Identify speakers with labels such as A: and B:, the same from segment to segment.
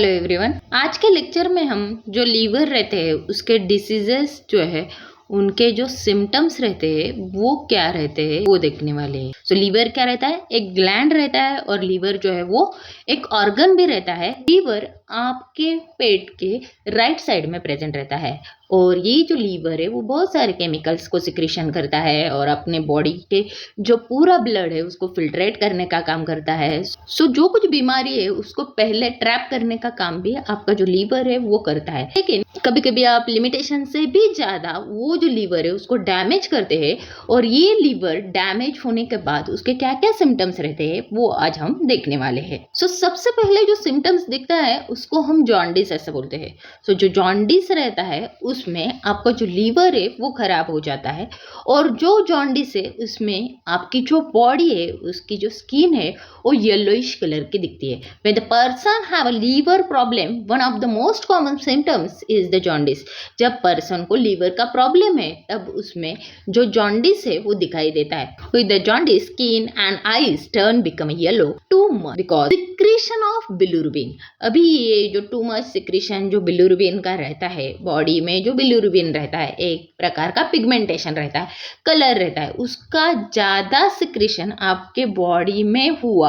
A: Hello everyone. आज के lecture में हम जो लीवर रहते हैं उसके डिसीजेस जो है उनके जो सिम्टम्स रहते हैं वो क्या रहते हैं वो देखने वाले हैं। सो लीवर क्या रहता है? एक ग्लैंड रहता है और लीवर जो है वो एक ऑर्गन भी रहता है। लीवर आपके पेट के राइट साइड में प्रेजेंट रहता है और ये जो लीवर है वो बहुत सारे केमिकल्स को सिक्रीशन करता है और अपने बॉडी के जो पूरा ब्लड है उसको फिल्ट्रेट करने का काम करता है। सो जो कुछ बीमारी है उसको पहले ट्रैप करने का काम भी आपका जो लीवर है वो करता है। लेकिन कभी कभी आप लिमिटेशन से भी ज़्यादा वो जो लीवर है उसको डैमेज करते हैं और ये लीवर डैमेज होने के बाद उसके क्या क्या सिम्टम्स रहते हैं वो आज हम देखने वाले हैं। सो सबसे पहले जो सिम्टम्स दिखता है उसको हम जॉन्डिस ऐसे बोलते हैं। सो जो जॉन्डिस रहता है उसमें आपका जो लीवर है वो खराब हो जाता है और जो जॉन्डिस है उसमें आपकी जो बॉडी है उसकी जो स्किन है वो येलोइश कलर की दिखती है। When the person have a liver problem, one of the most common symptoms is the jaundice। जब पर्सन को लीवर का प्रॉब्लम है तब उसमें जो जॉन्डिस है वो दिखाई देता है। With the jaundice, skin and eyes turn become yellow too much because secretion of bilirubin। अभी ये जो too much secretion जो bilirubin का रहता है, बॉडी में जो bilirubin रहता है एक प्रकार का पिगमेंटेशन रहता है, कलर रहता है, उसका ज़्यादा सिक्रेशन आपके बॉडी में हुआ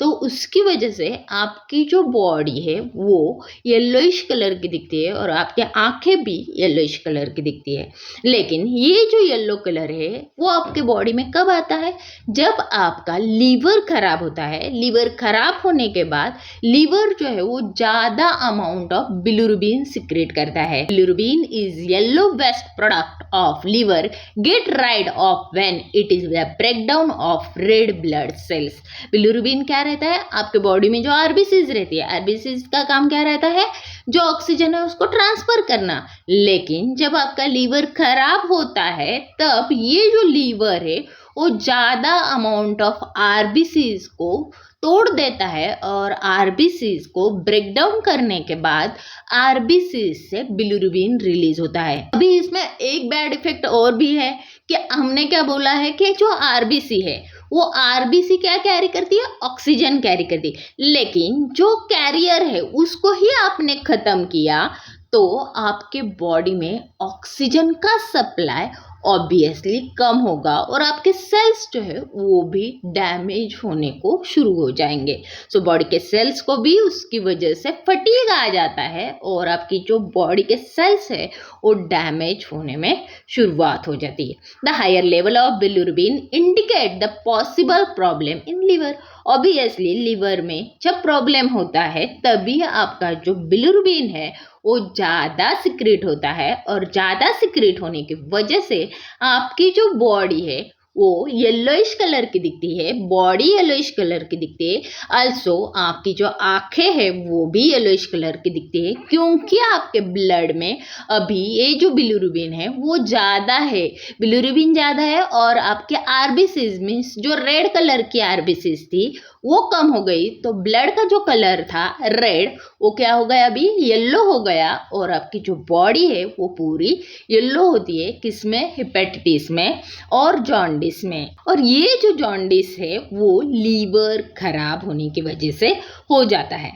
A: तो उसकी वजह से आपकी जो बॉडी है वो येलोइश कलर की दिखती है और आपकी आंखें भी येलोइश कलर की दिखती है। लेकिन ये जो येलो कलर है वो आपके बॉडी में कब आता है? जब आपका लीवर खराब होता है। लीवर खराब होने के बाद लीवर जो है वो ज़्यादा अमाउंट ऑफ बिलिरुबिन सिक्रेट करता है। Bilirubin is yellow waste product of liver get rid of when it is the breakdown of red blood cells. Bilirubin क्या रहता है? आपके बॉडी में जो आरबीसीज रहती है, आरबीसीज का काम क्या रहता है? जो ऑक्सीजन है उसको ट्रांसफर करना। लेकिन जब आपका लीवर खराब होता है तब ये जो लीवर है वो ज़्यादा अमाउंट ऑफ आरबीसीज को तोड़ देता है और आरबीसीज को ब्रेक डाउन करने के बाद आरबीसीज से बिलिरुबिन रिलीज होता है। अभी इसमें एक बैड इफेक्ट और भी है कि हमने क्या बोला है कि जो आरबीसी है वो आरबीसी क्या कैरी करती है? ऑक्सीजन कैरी करती है। लेकिन जो कैरियर है उसको ही आपने खत्म किया तो आपके बॉडी में ऑक्सीजन का सप्लाई ऑब्वियसली कम होगा और आपके सेल्स जो है वो भी डैमेज होने को शुरू हो जाएंगे। सो बॉडी के सेल्स को भी उसकी वजह से फटीग आ जाता है और आपकी जो बॉडी के सेल्स है वो डैमेज होने में शुरुआत हो जाती है। The higher level of bilirubin indicate the possible problem in liver. Obviously liver में जब प्रॉब्लम होता है तभी आपका जो बिलिरुबिन है वो ज़्यादा सिक्रेट होता है और ज़्यादा सिक्रेट होने की वजह से आपकी जो बॉडी है वो येलोइश कलर की दिखती है। बॉडी येलोइश कलर की दिखती है। आल्सो आपकी जो आंखें हैं वो भी येलोइश कलर की दिखती है क्योंकि आपके ब्लड में अभी ये जो बिलिरुबिन है वो ज़्यादा है। बिलिरुबिन ज़्यादा है और आपके आरबीसीज मीन्स जो रेड कलर की आरबीसीज थी वो कम हो गई तो ब्लड का जो कलर था रेड वो क्या हो गया? अभी येलो हो गया और आपकी जो बॉडी है वो पूरी येलो होती है। किसमें? हेपेटाइटिस में और जॉन्डिस में। और ये जो जॉन्डिस है वो लीवर खराब होने की वजह से हो जाता है।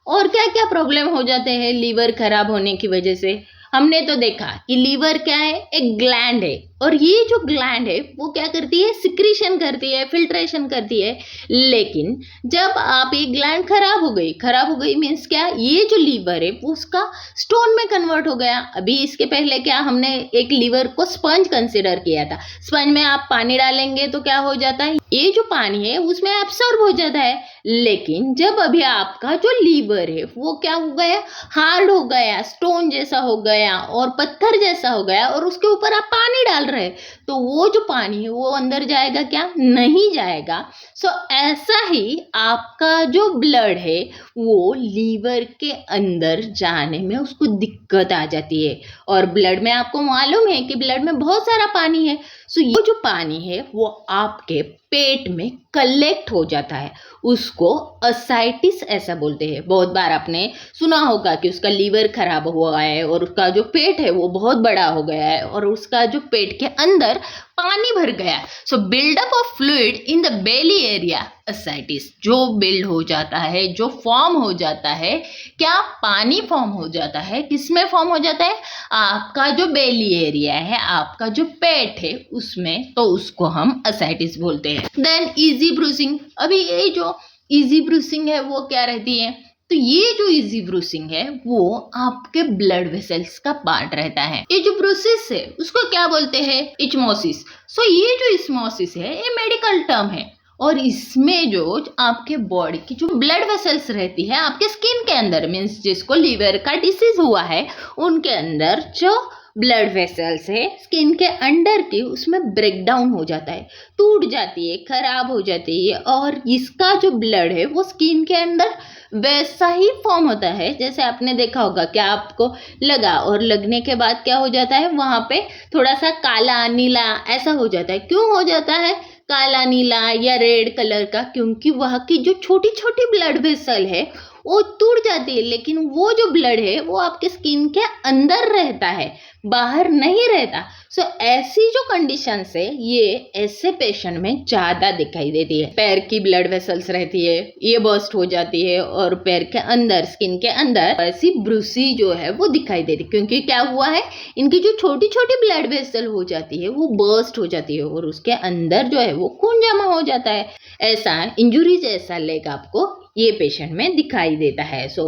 A: और क्या क्या प्रॉब्लम हो जाते हैं लीवर खराब होने की वजह से? हमने तो देखा कि लीवर क्या है? एक ग्लैंड है और ये जो ग्लैंड है वो क्या करती है? सिक्रीशन करती है, फिल्ट्रेशन करती है। लेकिन जब आप ये ग्लैंड खराब हो गई मीन्स क्या? ये जो लीवर है वो उसका स्टोन में कन्वर्ट हो गया। अभी इसके पहले क्या हमने एक लीवर को स्पंज कंसिडर किया था। स्पंज में आप पानी डालेंगे तो क्या हो जाता है? ये जो पानी है उसमें एब्सॉर्ब हो जाता है। लेकिन जब अभी आपका जो लीवर है वो क्या हो गया? हार्ड हो गया, स्टोन जैसा हो गया और पत्थर जैसा हो गया और उसके ऊपर आप पानी डाल रहे तो वो जो पानी है वो अंदर जाएगा क्या? नहीं जाएगा। सो ऐसा ही आपका जो ब्लड है वो लीवर के अंदर जाने में उसको दिक्कत आ जाती है और ब्लड में आपको मालूम है कि ब्लड में बहुत सारा पानी है। सो ये जो पानी है वो आपके पेट में कलेक्ट हो जाता है, उसको असाइटिस ऐसा बोलते हैं। बहुत बार आपने सुना होगा कि उसका लीवर खराब हुआ है और उसका जो पेट है वो बहुत बड़ा हो गया है और उसका जो पेट के अंदर पानी भर गया। So buildup of fluid in the belly area, ascites, जो बिल्ड हो जाता है, जो फॉर्म हो जाता है, क्या पानी फॉर्म हो जाता है, किसमें फॉर्म हो जाता है, आपका जो बेली एरिया है, आपका जो पेट है उसमें, तो उसको हम ascites बोलते हैं। देन इजी ब्रूसिंग, अभी ये जो इजी ब्रूसिंग है वो क्या रहती है, तो ये जो इजी ब्रूसिंग है वो आपके ब्लड वेसल्स का पार्ट रहता है। ये जो ब्रूसिस है उसको क्या बोलते हैं, इचमोसिस। सो ये जो इस्मोसिस है ये मेडिकल टर्म है, और इसमें जो आपके बॉडी की जो ब्लड वेसल्स रहती है आपके स्किन के अंदर, मीन्स जिसको लीवर का डिसीज हुआ है उनके अंदर जो ब्लड वेसल्स है स्किन के अंडर की, उसमें ब्रेकडाउन हो जाता है, टूट जाती है, खराब हो जाती है, और इसका जो ब्लड है वो स्किन के अंदर वैसा ही फॉर्म होता है जैसे आपने देखा होगा, क्या आपको लगा, और लगने के बाद क्या हो जाता है, वहाँ पे थोड़ा सा काला नीला ऐसा हो जाता है। क्यों हो जाता है काला नीला या रेड कलर का, क्योंकि वहाँ की जो छोटी छोटी ब्लड वेसल है वो टूट जाती है, लेकिन वो जो ब्लड है वो आपके स्किन के अंदर रहता है, बाहर नहीं रहता। सो ऐसी जो कंडीशंस है ये ऐसे पेशेंट में ज़्यादा दिखाई देती है। पैर की ब्लड वेसल्स रहती है, ये बर्स्ट हो जाती है, और पैर के अंदर, स्किन के अंदर ऐसी ब्रूसी जो है वो दिखाई देती है, क्योंकि क्या हुआ है, इनकी जो छोटी छोटी ब्लड वेसल हो जाती है वो बर्स्ट हो जाती है, और उसके अंदर जो है वो खून जमा हो जाता है। ऐसा इंजुरी जैसा लेग आपको ये पेशेंट में दिखाई देता है। सो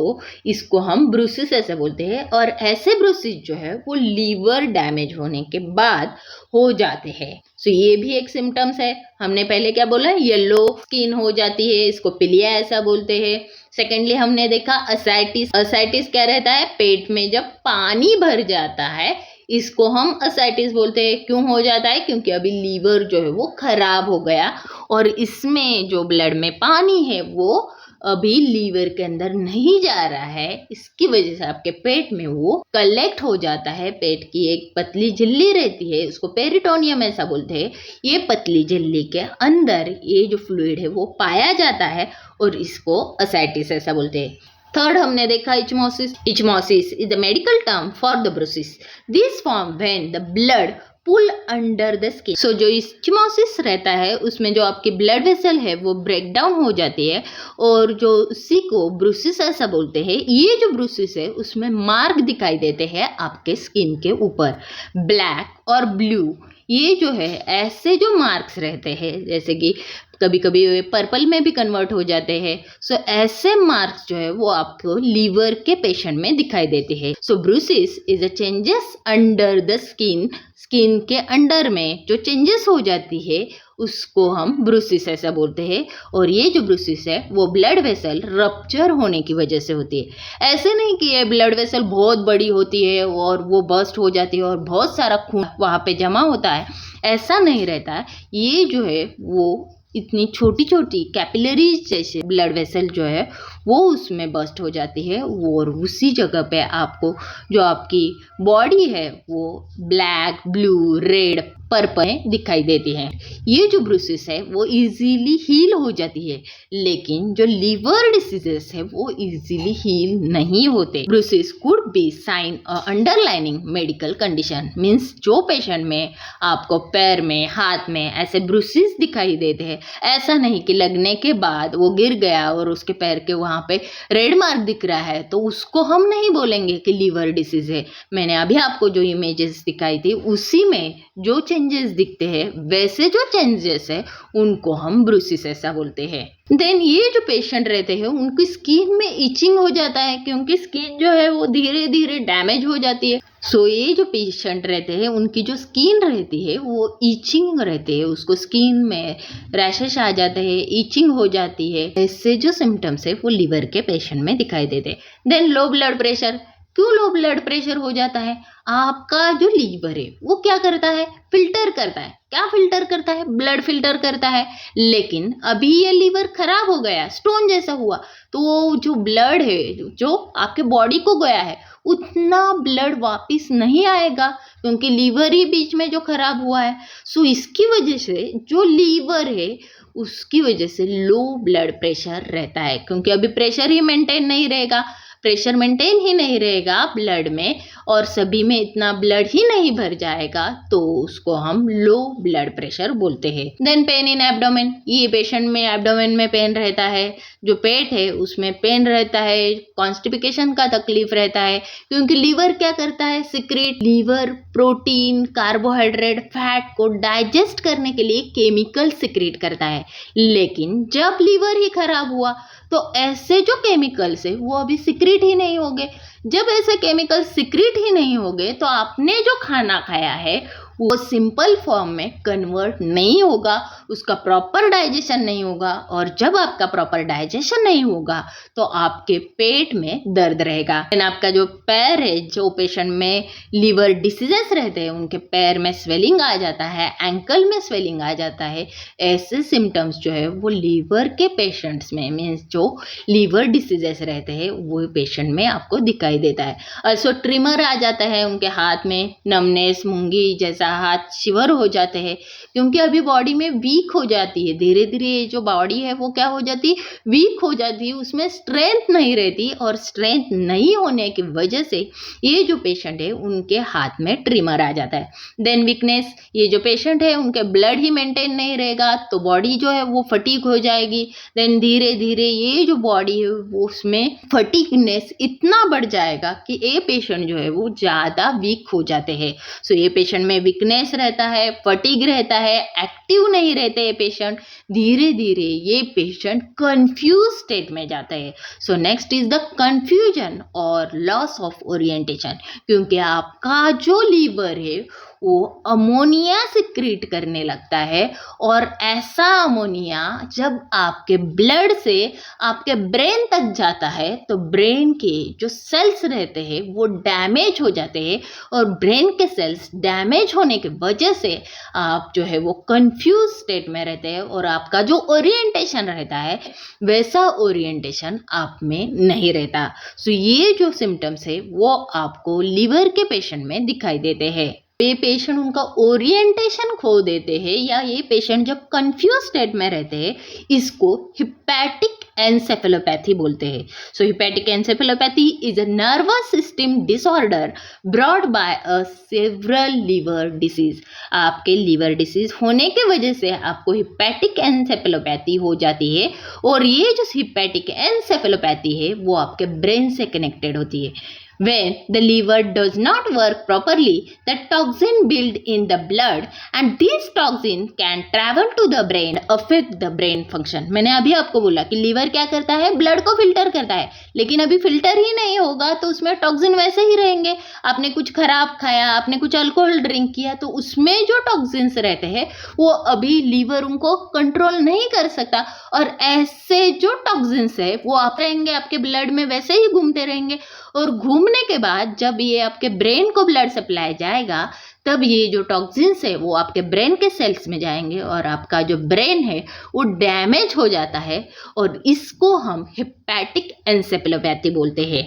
A: इसको हम ब्रूसिस ऐसे बोलते हैं, और ऐसे ब्रूसिस जो है वो लीवर डैमेज होने के बाद हो जाते हैं। सो ये भी एक सिम्टम्स है। हमने पहले क्या बोला, येलो स्किन हो जाती है, इसको पिलिया ऐसा बोलते हैं। सेकेंडली हमने देखा ascites, ascites क्या रहता है, पेट में जब पानी भर जाता है इसको हम ascites बोलते हैं। क्यों हो जाता है, क्योंकि अभी लीवर जो है वो खराब हो गया, और इसमें जो ब्लड में पानी है वो अभी लीवर के अंदर नहीं जा रहा है, इसकी वजह से आपके पेट में वो कलेक्ट हो जाता है। पेट की एक पतली झिल्ली रहती है, उसको पेरिटोनियम ऐसा बोलते हैं। ये पतली झिल्ली के अंदर ये जो फ्लूइड है वो पाया जाता है, और इसको ascites ऐसा बोलते हैं। थर्ड हमने देखा ecchymosis. Ecchymosis is the medical term for the bruises. This form when the blood pool under the skin. So जो इचमोसिस रहता है उसमें जो आपकी ब्लड वेसल है वो ब्रेक डाउन हो जाती है, और जो उसी को ब्रूसिस ऐसा बोलते हैं। ये जो ब्रूसिस है उसमें मार्क दिखाई देते हैं आपके स्किन के ऊपर, ब्लैक और ब्लू, ये जो है ऐसे जो मार्क्स रहते हैं, जैसे कि कभी कभी पर्पल में भी कन्वर्ट हो जाते हैं। सो ऐसे मार्क्स जो है वो आपको लीवर के पेशेंट में दिखाई देते हैं। So bruises is a changes under the skin, skin के अंडर में जो चेंजेस हो जाती है उसको हम ब्रूसिस ऐसा बोलते हैं। और ये जो ब्रूसिस है वो ब्लड वेसल रप्चर होने की वजह से होती है। ऐसे नहीं कि ये ब्लड वेसल बहुत बड़ी होती है और वो बर्स्ट हो जाती है और बहुत सारा खून वहाँ पे जमा होता है, ऐसा नहीं रहता है। ये जो है वो इतनी छोटी छोटी कैपिलरीज जैसे ब्लड वेसल जो है वो उसमें बस्ट हो जाती है, और उसी जगह पे आपको जो आपकी बॉडी है वो ब्लैक, ब्लू, रेड, पर्पल दिखाई देती है। ये जो ब्रूसिस है वो इजीली हील हो जाती है, लेकिन जो लीवर डिसीजेस है वो इजीली हील नहीं होते। Bruises could be sign underlining medical condition, means जो पेशेंट में आपको पैर में, हाथ में ऐसे ब्रूसिस दिखाई देते हैं, ऐसा नहीं कि लगने के बाद वो गिर गया और उसके पैर के वहाँ पे रेड मार्क दिख रहा है तो उसको हम नहीं बोलेंगे कि लीवर डिसीज है। मैंने अभी आपको जो इमेजेस दिखाई थी उसी में जो चेंजेस दिखते हैं वैसे जो चेंजेस है उनको हम ब्रूसिस ऐसा बोलते हैं। देन ये जो पेशेंट रहते हैं उनकी स्किन में इचिंग हो जाता है, क्योंकि स्किन जो है वो धीरे धीरे डैमेज हो जाती है। सो ये जो पेशेंट रहते हैं उनकी जो स्किन रहती है वो इचिंग रहती है, उसको स्किन में रैशेस आ जाते हैं, इचिंग हो जाती है। ऐसे जो सिम्टम्स है वो लीवर के पेशेंट में दिखाई देते हैं। Then low blood pressure. क्यों लो ब्लड प्रेशर हो जाता है? आपका जो लीवर है वो क्या करता है, फिल्टर करता है। क्या फिल्टर करता है? ब्लड फिल्टर करता है। लेकिन अभी ये लीवर खराब हो गया, स्टोन जैसा हुआ, तो जो ब्लड है जो आपके बॉडी को गया है उतना ब्लड वापस नहीं आएगा, क्योंकि लीवर ही बीच में जो खराब हुआ है। सो इसकी वजह से जो लीवर है उसकी वजह से लो ब्लड प्रेशर रहता है, क्योंकि अभी प्रेशर ही मेंटेन नहीं रहेगा, प्रेशर मेंटेन ही नहीं रहेगा ब्लड में और सभी में इतना ब्लड ही नहीं भर जाएगा तो उसको हम लो ब्लड प्रेशर बोलते हैं। देन पेन इन एब्डोमेन, ये पेशेंट में एब्डोमेन में पेन रहता है, जो पेट है उसमें पेन रहता है, कॉन्स्टिपेशन का तकलीफ रहता है, क्योंकि लीवर क्या करता है, secrete liver protein, carbohydrate, fat को डाइजेस्ट करने के लिए केमिकल सिक्रेट करता है। लेकिन जब लीवर ही खराब हुआ तो ऐसे जो केमिकल्स है वो अभी सिक्रेट ही नहीं होंगे। जब ऐसे केमिकल सिक्रेट ही नहीं होंगे तो आपने जो खाना खाया है वो सिंपल फॉर्म में कन्वर्ट नहीं होगा, उसका प्रॉपर डाइजेशन नहीं होगा, और जब आपका प्रॉपर डाइजेशन नहीं होगा तो आपके पेट में दर्द रहेगा। आपका जो पैर है, जो पेशेंट में लीवर डिसीजेस रहते हैं उनके पैर में स्वेलिंग आ जाता है, एंकल में स्वेलिंग आ जाता है, ऐसे सिम्टम्स जो है वो लीवर के पेशेंट्स में, मीन्स जो लीवर डिसीजेस रहते हैं वो पेशेंट में आपको दिखाई देता है। ऑल्सो ट्रिमर आ जाता है उनके हाथ में, नमनेस, मूंगी जैसा हाथ शिवर हो जाते हैं, क्योंकि अभी बॉडी में वीक हो जाती है, धीरे धीरे जो बॉडी है वो क्या हो जाती है, वीक हो जाती है, उसमें स्ट्रेंथ नहीं रहती, और स्ट्रेंथ नहीं होने की वजह से ये जो पेशेंट है उनके हाथ में ट्रिमर आ जाता है। देन वीकनेस, ये जो पेशेंट है उनके ब्लड ही मेंटेन नहीं रहेगा तो बॉडी जो है वो फटीग हो जाएगी। देन धीरे धीरे ये जो बॉडी है वो उसमें फटीगनेस इतना बढ़ जाएगा कि ये पेशेंट जो है वो ज़्यादा वीक हो जाते हैं। सो ये पेशेंट में वीकनेस रहता है, फटीग रहता है, एक्टिव नहीं रहते ये पेशेंट, धीरे धीरे ये पेशेंट कंफ्यूज स्टेट में जाता है। So next is the confusion और लॉस ऑफ ओरिएंटेशन, क्योंकि आपका जो लीवर है वो अमोनिया सिक्रीट करने लगता है, और ऐसा अमोनिया जब आपके ब्लड से आपके ब्रेन तक जाता है तो ब्रेन के जो सेल्स रहते हैं वो डैमेज हो जाते हैं, और ब्रेन के सेल्स डैमेज होने की वजह से आप जो है वो कंफ्यूज स्टेट में रहते हैं, और आपका जो ओरिएंटेशन रहता है वैसा ओरिएंटेशन आप में नहीं रहता। सो ये जो सिम्टम्स है वो आपको लीवर के पेशेंट में दिखाई देते हैं। ये पेशेंट उनका ओरिएंटेशन खो देते हैं, या ये पेशेंट जब कंफ्यूज स्टेट में रहते हैं, इसको हिपैटिक एन्सेफेलोपैथी बोलते हैं। So hepatic encephalopathy is a nervous system disorder brought by a several liver disease. आपके लीवर डिसीज होने की वजह से आपको हिपैटिक एन्सेफेलोपैथी हो जाती है, और ये जो हिपैटिक एन्सेफेलोपैथी है वो आपके ब्रेन से कनेक्टेड होती है। When the liver does not work properly, the toxin build in the blood and these toxin can travel to the brain, affect the brain function. मैंने अभी आपको बोला कि लीवर क्या करता है, ब्लड को फिल्टर करता है, लेकिन अभी फिल्टर ही नहीं होगा तो उसमें टॉक्सिन वैसे ही रहेंगे। आपने कुछ खराब खाया, आपने कुछ अल्कोहल ड्रिंक किया तो उसमें जो टॉक्सिन्स रहते हैं वो अभी लीवर उनको कंट्रोल नहीं कर सकता, और ऐसे जो टॉक्सिन्स है वो आप रहेंगे आपके ब्लड में वैसे ही घूमते रहेंगे, और घूमने के बाद जब ये आपके ब्रेन को ब्लड सप्लाई जाएगा तब ये जो टॉक्सिन्स है वो आपके ब्रेन के सेल्स में जाएंगे, और आपका जो ब्रेन है वो डैमेज हो जाता है, और इसको हम हिपैटिक एन्सेफेलोपैथी बोलते हैं।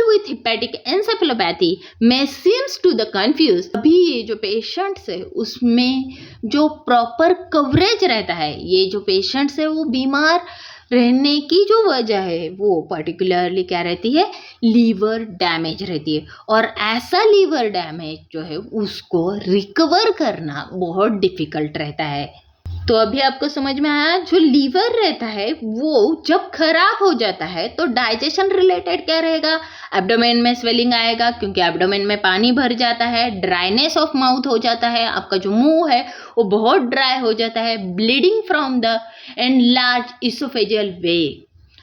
A: विथ हिपैटिक एन्सेफेलोपैथी में सीम्स टू द कंफ्यूज, अभी ये जो पेशेंट्स है उसमें जो प्रॉपर कवरेज रहता है, ये जो पेशेंट्स है वो बीमार रहने की जो वजह है वो पर्टिकुलरली क्या रहती है, लीवर डैमेज रहती है, और ऐसा लीवर डैमेज जो है उसको रिकवर करना बहुत डिफिकल्ट रहता है। तो अभी आपको समझ में आया, जो लीवर रहता है वो जब खराब हो जाता है तो डाइजेशन रिलेटेड क्या रहेगा, एब्डोमेन में स्वेलिंग आएगा, क्योंकि एब्डोमेन में पानी भर जाता है, ड्राइनेस ऑफ माउथ हो जाता है, आपका जो मुंह है वो बहुत ड्राई हो जाता है, bleeding from the enlarge oesophageal way.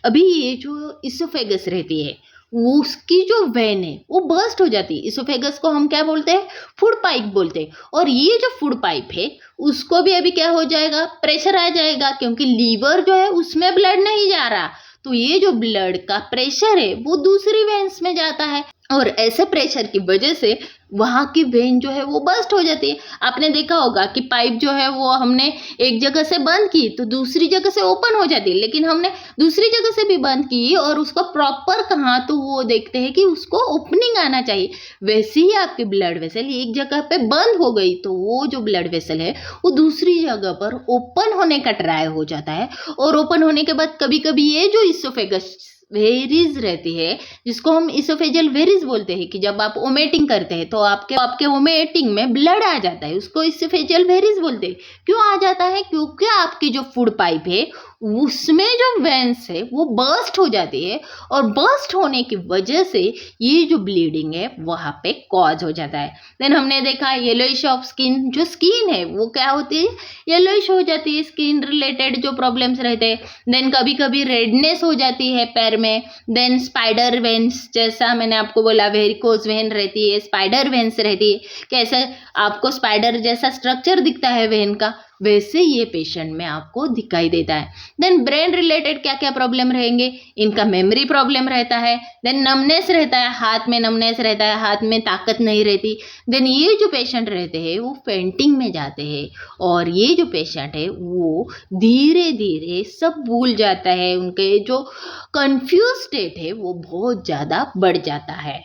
A: अभी ये जो इसोफेगस रहती है उसकी जो वेन है वो बर्स्ट हो जाती है। इसोफेगस को हम क्या बोलते हैं, फूड पाइप बोलते हैं, और ये जो फूड पाइप है उसको भी अभी क्या हो जाएगा, प्रेशर आ जाएगा, क्योंकि लीवर जो है उसमें ब्लड नहीं जा रहा, तो ये जो ब्लड का प्रेशर है वो दूसरी वेन्स में जाता है, और ऐसे प्रेशर की वजह से वहाँ की वेन जो है वो बर्स्ट हो जाती है। आपने देखा होगा कि पाइप जो है वो हमने एक जगह से बंद की तो दूसरी जगह से ओपन हो जाती है, लेकिन हमने दूसरी जगह से भी बंद की और उसका प्रॉपर कहाँ, तो वो देखते हैं कि उसको ओपनिंग आना चाहिए। वैसे ही आपकी ब्लड वेसल एक जगह पे बंद हो गई तो वो जो ब्लड वेसल है वो दूसरी जगह पर ओपन होने का ट्राई हो जाता है, और ओपन होने के बाद कभी कभी ये जो इसोफेगस वेरीज रहती है, जिसको हम इसोफेजियल वेरीज बोलते हैं, कि जब आप वोमिटिंग करते हैं तो आपके वोमिटिंग में ब्लड आ जाता है, उसको इसोफेजियल वेरीज बोलते हैं। क्यों आ जाता है? क्योंकि आपकी जो फूड पाइप है उसमें जो वेंस है वो बर्स्ट हो जाती है, और बर्स्ट होने की वजह से ये जो ब्लीडिंग है वहाँ पे कॉज हो जाता है। देन हमने देखा येलोइश ऑफ स्किन, जो स्किन है वो क्या होती है? येलोइश हो जाती है, स्किन रिलेटेड जो प्रॉब्लम्स रहते हैं। देन कभी कभी रेडनेस हो जाती है पैर में। देन स्पाइडर वेन्स, जैसा मैंने आपको बोला वेरिकोज वेन रहती है, स्पाइडर वेन्स रहती है, कैसे आपको स्पाइडर जैसा स्ट्रक्चर दिखता है वेन का, वैसे ये पेशेंट में आपको दिखाई देता है। देन ब्रेन रिलेटेड क्या क्या प्रॉब्लम रहेंगे? इनका मेमोरी प्रॉब्लम रहता है। देन नमनेस रहता है, हाथ में नमनेस रहता है, हाथ में ताकत नहीं रहती। देन ये जो पेशेंट रहते हैं वो फेंटिंग में जाते हैं, और ये जो पेशेंट है वो धीरे धीरे सब भूल जाता है, उनके जो कंफ्यूज स्टेट है वो बहुत ज़्यादा बढ़ जाता है।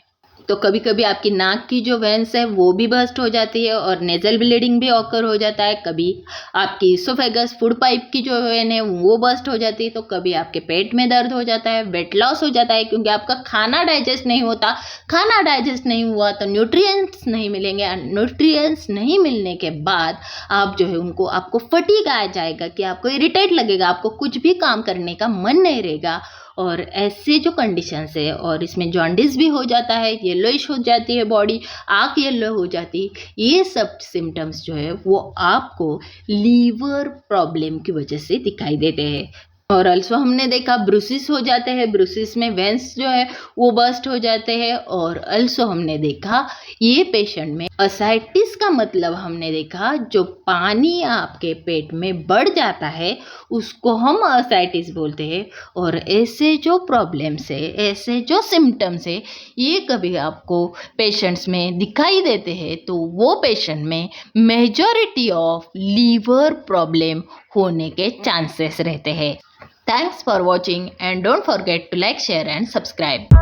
A: तो कभी कभी आपकी नाक की जो वेंस है वो भी बर्स्ट हो जाती है, और नेजल ब्लीडिंग भी ऑकर हो जाता है। कभी आपकी इसोफेगस फूड पाइप की जो वेन है वो बर्स्ट हो जाती है। तो कभी आपके पेट में दर्द हो जाता है, वेट लॉस हो जाता है, क्योंकि आपका खाना डाइजेस्ट नहीं होता। खाना डाइजेस्ट नहीं हुआ तो न्यूट्रिएंट्स नहीं मिलेंगे, न्यूट्रिएंट्स नहीं मिलने के बाद आप जो है उनको आपको फटीग आ जाएगा, कि आपको इरिटेट लगेगा, आपको कुछ भी काम करने का मन नहीं रहेगा। और ऐसे जो कंडीशंस है, और इसमें जॉन्डिस भी हो जाता है, येलोइश हो जाती है बॉडी, आँख येलो हो जाती है। ये सब सिम्टम्स जो है वो आपको लीवर प्रॉब्लम की वजह से दिखाई देते हैं। और अल्सो हमने देखा ब्रूसिस हो जाते हैं, ब्रूसिस में वेंस जो है वो बर्स्ट हो जाते हैं। और अल्सो हमने देखा ये पेशेंट में असाइटिस का मतलब हमने देखा जो पानी आपके पेट में बढ़ जाता है उसको हम असाइटिस बोलते हैं। और ऐसे जो प्रॉब्लम्स है, ऐसे जो सिम्टम्स है, ये कभी आपको पेशेंट्स में दिखाई देते हैं तो वो पेशेंट में मेजॉरिटी ऑफ लीवर प्रॉब्लम होने के चांसेस रहते हैं। Thanks for watching and don't forget to like, share and subscribe.